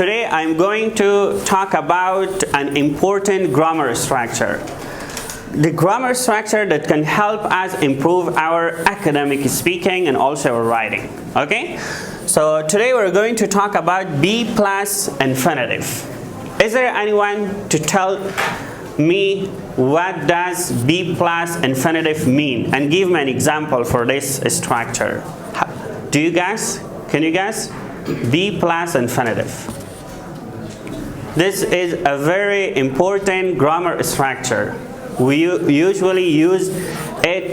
Today I'm going to talk about an important grammar structure. The grammar structure that can help us improve our academic speaking and also our writing. Okay? So today we're going to talk about be plus infinitive. Is there anyone to tell me what does be plus infinitive mean and give me an example for this structure? Do you guess? Can you guess? Be plus infinitive. This is a very important grammar structure. We usually use it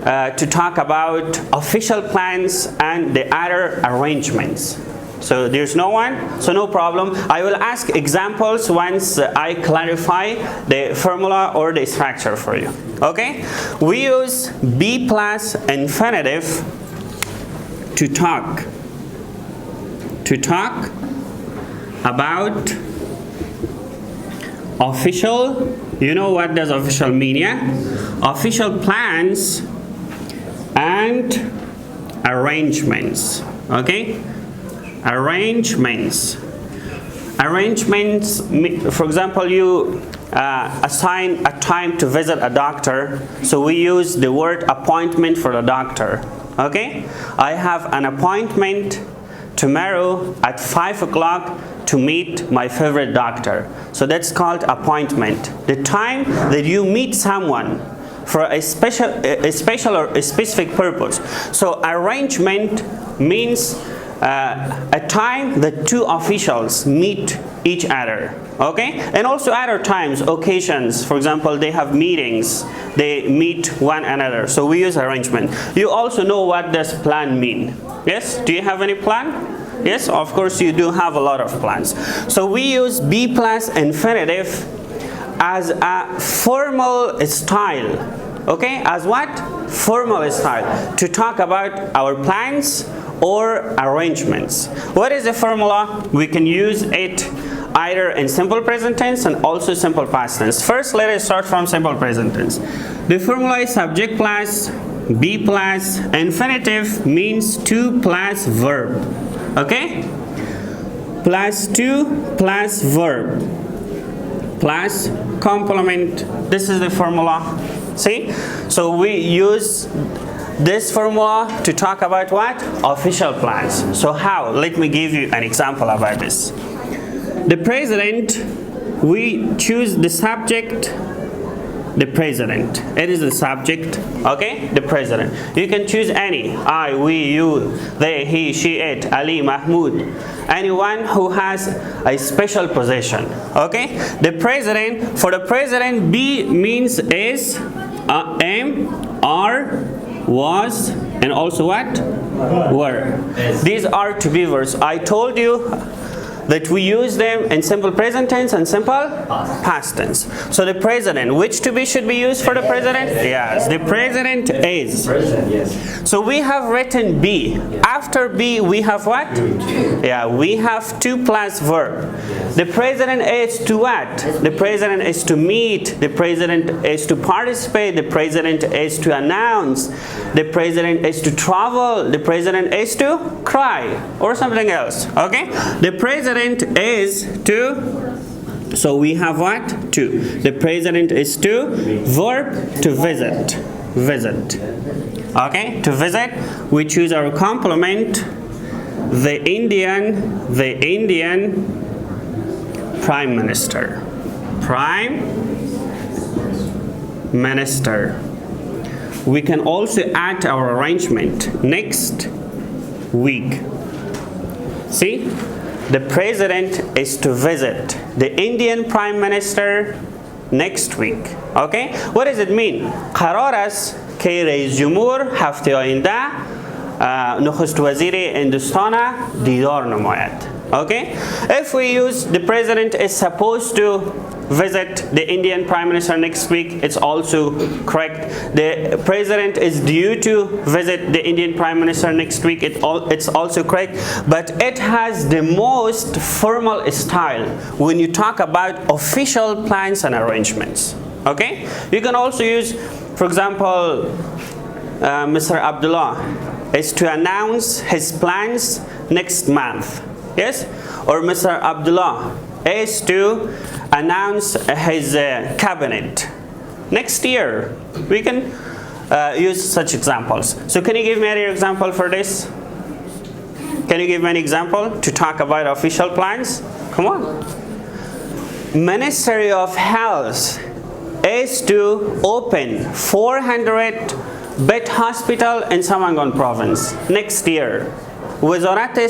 to talk about official plans and the other arrangements. So there's no one, so no problem. I will ask examples once I clarify the formula or the structure for you. Okay? We use be plus infinitive to talk about official, you know what does official mean, yeah? Official plans and arrangements, okay? Arrangements, for example, you assign a time to visit a doctor, so we use the word appointment for the doctor, okay? I have an appointment tomorrow at 5 o'clock to meet my favorite doctor. So that's called appointment. The time that you meet someone for a special or a specific purpose. So arrangement means a time that two officials meet each other. Okay? And also other times, occasions, for example, they have meetings, they meet one another. So we use arrangement. You also know what does plan mean. Yes? Do you have any plan? Yes, of course you do have a lot of plans. So we use be plus infinitive as a formal style. Okay? As what? Formal style. To talk about our plans or arrangements. What is the formula? We can use it either in simple present tense and also simple past tense. First, let us start from simple present tense. The formula is subject plus be plus infinitive means to plus verb. Okay? Plus to plus verb plus complement. This is the formula. See? So we use this formula to talk about what? Official plans. So how? Let me give you an example about this. The president, we choose the subject, the president. It is the subject, okay? The president. You can choose any. I, we, you, they, he, she, it, Ali, Mahmoud. Anyone who has a special position, okay? The president, for the president, be means is, am, are, was, and also what? Were. These are to be verbs. I told you that we use them in simple present tense and simple past tense. So the president, which to be should be used for the president? Yes, the president is. So we have written be. After be we have what? Yeah, we have to plus verb. The president is to what? The president is to meet. The president is to participate. The president is to announce. The president is to travel. The president is to cry or something else. Okay? The president is to, so we have what? To. The president is to, verb to visit. Visit. Okay? To visit, we choose our complement, the Indian Prime Minister. Prime Minister. We can also add our arrangement next week. See? The president is to visit the Indian Prime Minister next week. Okay? What does it mean? قرار است که رئیس جمهور هفته آینده نخست وزیر هندوستان دیدار نماید. Okay? If we use the president is supposed to visit the Indian Prime Minister next week, it's also correct. The president is due to visit the Indian Prime Minister next week, it's also correct. But it has the most formal style when you talk about official plans and arrangements. Okay? You can also use, for example, Mr. Abdullah is to announce his plans next month. Yes? Or Mr. Abdullah is to announce his cabinet next year. We can use such examples. So can you give me an example for this? Can you give me an example to talk about official plans? Come on. Ministry of Health is to open 400-bed hospital in Samangan province next year. وزارت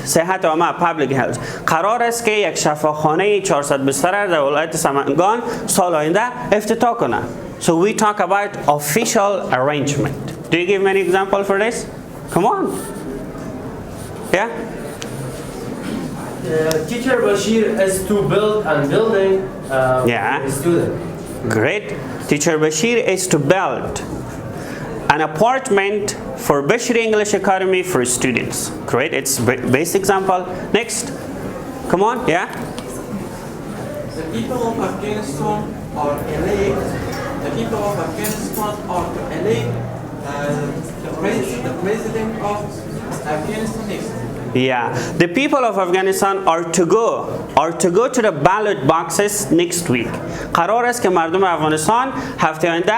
صحت عامه پابلیک هلت قرار است که یک شفاخانه 400 بستر در ولایت سمنگان سال آینده افتتاح کنه. So we talk about official arrangement. Do you give me an example for this? Come on. Yeah? Teacher Bashir is to build and building Yeah. student. Great. Teacher Bashir is to build an apartment for Bashir English Academy for students. Great. It's base example. Next. Come on. Yeah? The people of Afghanistan are elect. The people of Afghanistan are to elect the president of Afghanistan next. Yeah, the people of Afghanistan are to go to the ballot boxes next week. قرار است که مردم افغانستان هفته آینده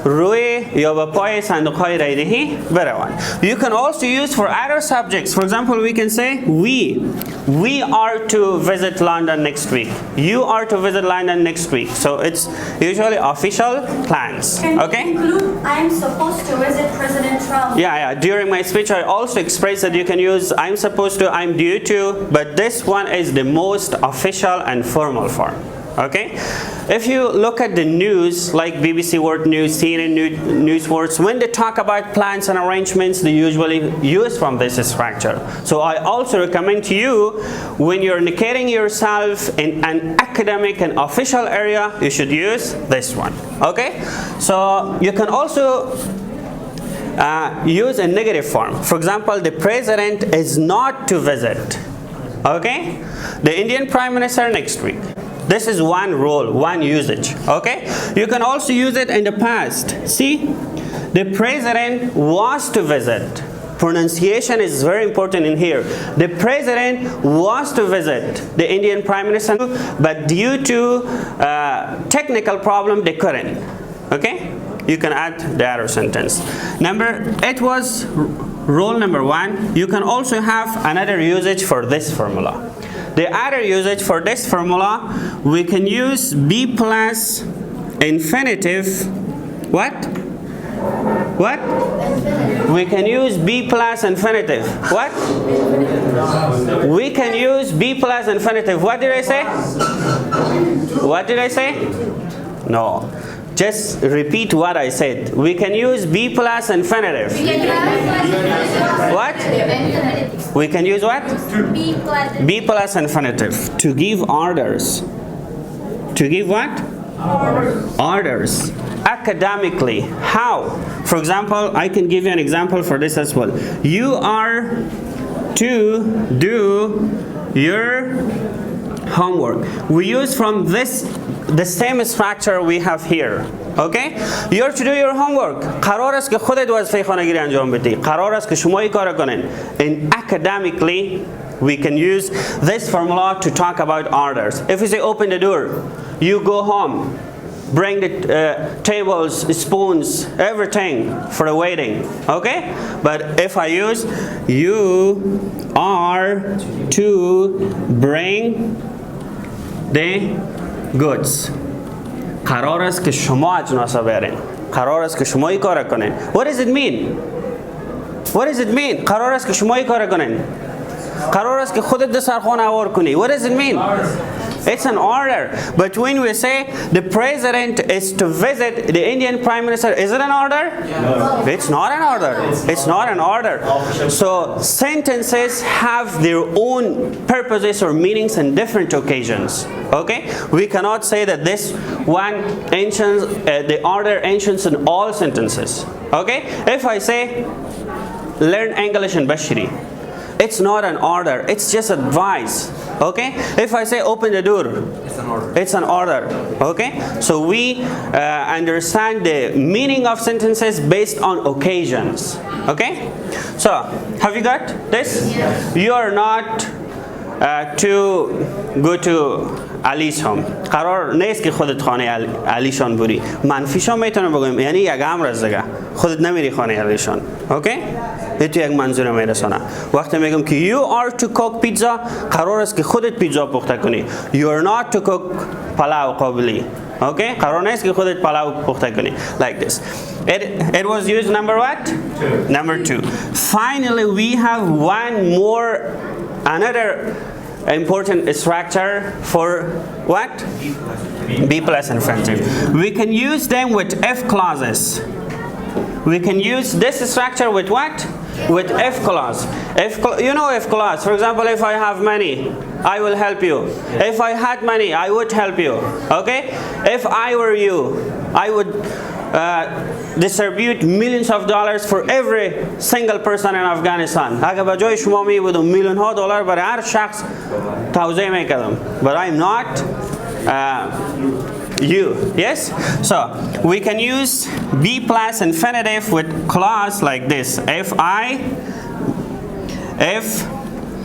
روی یا به پای صندوق‌های رایدهی بروند. You can also use for other subjects. For example, we can say we are to visit London next week. You are to visit London next week. So it's usually official plans. Can Okay? you include I'm supposed to visit President Trump? Yeah. During my speech, I also expressed that you can use I'm supposed to, I'm due to, but this one is the most official and formal form. Okay? If you look at the news, like BBC World News, CNN News Words, when they talk about plans and arrangements, they usually use from this structure. So I also recommend to you, when you're indicating yourself in an academic and official area, you should use this one. Okay? So you can also use a negative form. For example, the president is not to visit. Okay? The Indian Prime Minister next week. This is one rule, one usage. Okay? You can also use it in the past. See? The president was to visit. Pronunciation is very important in here. The president was to visit the Indian Prime Minister, but due to technical problem, they couldn't. Okay? You can add the other sentence. It was rule number 1. You can also have another usage for this formula. The other usage for this formula, we can use be plus infinitive. What? What? We can use be plus infinitive. What? We can use be plus infinitive. What did I say? What did I say? No. Just repeat what I said. We can use be plus infinitive. What? We can use what? Be plus infinitive. To give orders. To give what? Orders. Academically. How? For example, I can give you an example for this as well. You are to do your homework. We use from this the same structure we have here. Okay? You're to do your homework. قرار است که خودت وظیفه خانگیری انجام بدی. قرار است که شما این کار کنین. And academically, we can use this formula to talk about orders. If we say open the door, you go home. Bring the tables, spoons, everything for the waiting. Okay? But if I use you are to bring the goods. قرار است که شما اجناسا برین. قرار است که شما این کار کنین. What does it mean? What does it mean? قرار است که شما این کار کنین. قرار است که خودت دسترخوان هوار کنی. What does it mean? It's an order. But when we say the president is to visit the Indian Prime Minister, is it an order? No. It's not an order. It's not an order. So sentences have their own purposes or meanings in different occasions. Okay? We cannot say that this one mentions the order mentions in all sentences. Okay? If I say learn English in Bashiri, it's not an order, it's just advice. Okay? If I say open the door, order. It's an order, okay? So we understand the meaning of sentences based on occasions, okay? So, have you got this? You are not to go to علیش هم قرار نیست که خودت خانه علیشان بری منفیشان میتونم بگویم یعنی یک امر از دیگه خودت نمیری خانه علیشان اوکی به تو یک منظور میرسانه وقتی میگم که you are to cook pizza قرار است که خودت پیتزا پخته کنی you are not to cook پلاو قابلی اوکی قرار نیست که خودت پلاو پخته کنی like this it was used number what number 2 finally we have one more another important structure for what? B plus infinitive. We can use them with if clauses. We can use this structure with what? With if clause. You know if clause. For example, if I have money, I will help you. If I had money, I would help you. Okay? If I were you, I would distribute millions of dollars for every single person in Afghanistan. اگر به جای شما می بودم میلیون ها دلار برای هر شخص توزیع میکردم. But I'm not you. Yes? So we can use be plus infinitive with clause like this. If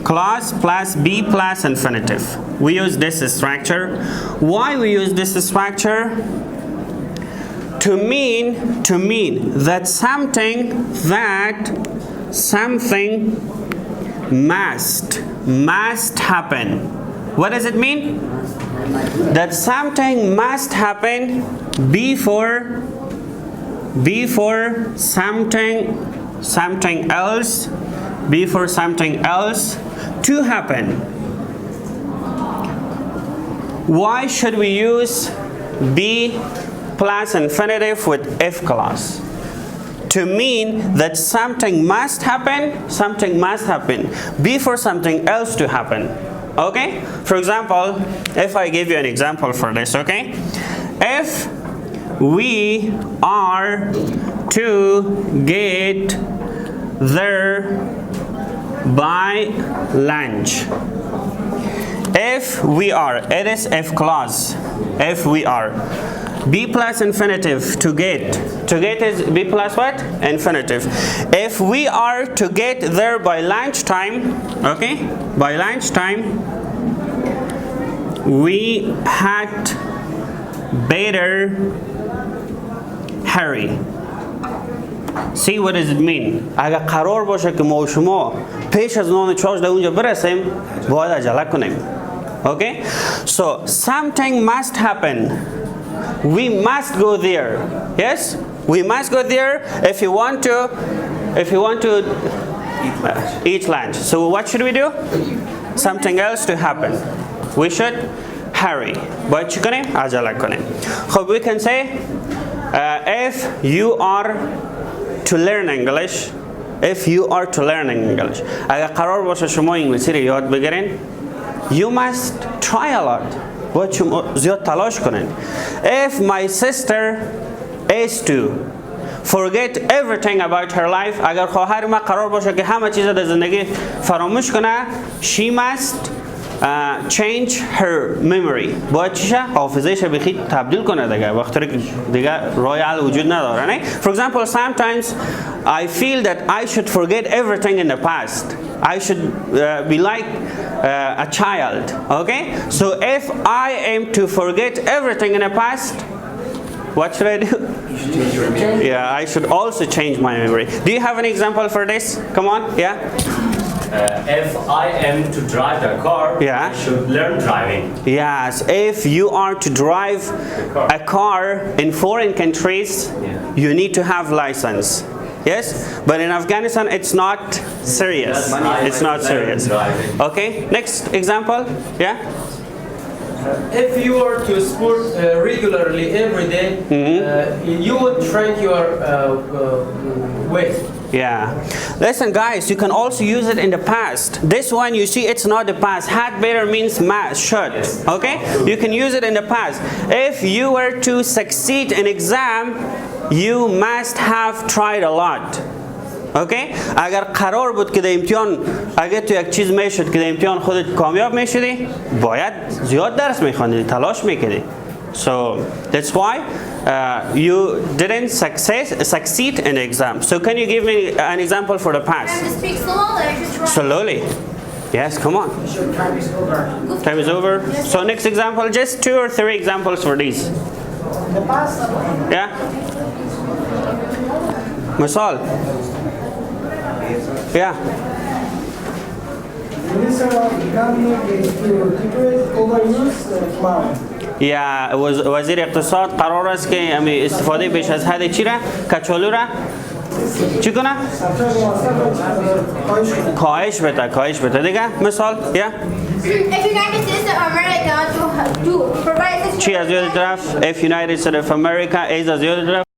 clause plus be plus infinitive. We use this structure. Why we use this structure? To mean that something must happen. What does it mean? That something must happen before something else to happen. Why should we use be plus infinitive with if clause? To mean that something must happen before something else to happen. Okay? For example, if I give you an example for this, okay? If we are to get there by lunch. If we are, it is if clause. If we are. Be plus infinitive to get. To get is be plus what? Infinitive. If we are to get there by lunchtime, okay? By lunchtime, we had better hurry. See what does it mean? اگر قرار باشه که ما و شما پیش از 9 چارج اونجا برسیم باید عجله کنیم. Okay? So something must happen. We must go there. Yes? We must go there if you want to eat lunch. So what should we do? Something else to happen. We should hurry. باید چی کنیم؟ عجله کنیم. خب we can say if you are to learn English, اگر قرار باشه شما انگلیسی رو یاد بگیرین you must try a lot. باید شما زیاد تلاش کنین. If my sister is to forget everything about her life, اگر خواهر ما قرار باشه که همه چیز در زندگی فراموش کنه, she must change her memory. باید چیشه؟ حافظه‌اش بخی تبدیل کنه دیگه. وقتی که دیگه راه حل وجود نداره نه. For example, sometimes I feel that I should forget everything in the past. I should be like a child. Okay? So if I am to forget everything in the past, what should I do? Yeah, I should also change my memory. Do you have an example for this? Come on, yeah? If I am to drive a car, Yeah. I should learn driving. Yes, if you are to drive a car in foreign countries, you need to have license. Yes, but in Afghanistan it's not serious. It's not serious. Okay, next example. Yeah. If you were to sport regularly every day, you would shrink your weight. Yeah. Listen, guys, you can also use it in the past. This one, you see, it's not the past. Had better means should. Okay? You can use it in the past. If you were to succeed in exam, you must have tried a lot. اوکی اگر قرار بود که در امتحان اگر تو یک چیز میشد که در امتحان خودت کامیاب میشدی باید زیاد درس میخواندی تلاش میکردی so that's why you didn't succeed in exam so can you give me an example for the I past have to speak slowly. Just right. slowly yes come on time is over so next example just 2 or 3 examples for these The past, yeah مثال yeah the minister of economy to overuse money. یا وزیر اقتصاد قرار است که استفاده بیش از حد چی را کچالو را چی کنه کاهش بده دیگه مثال یا If United States of America to provide this چی از یاد طرف if United States of America is از یاد طرف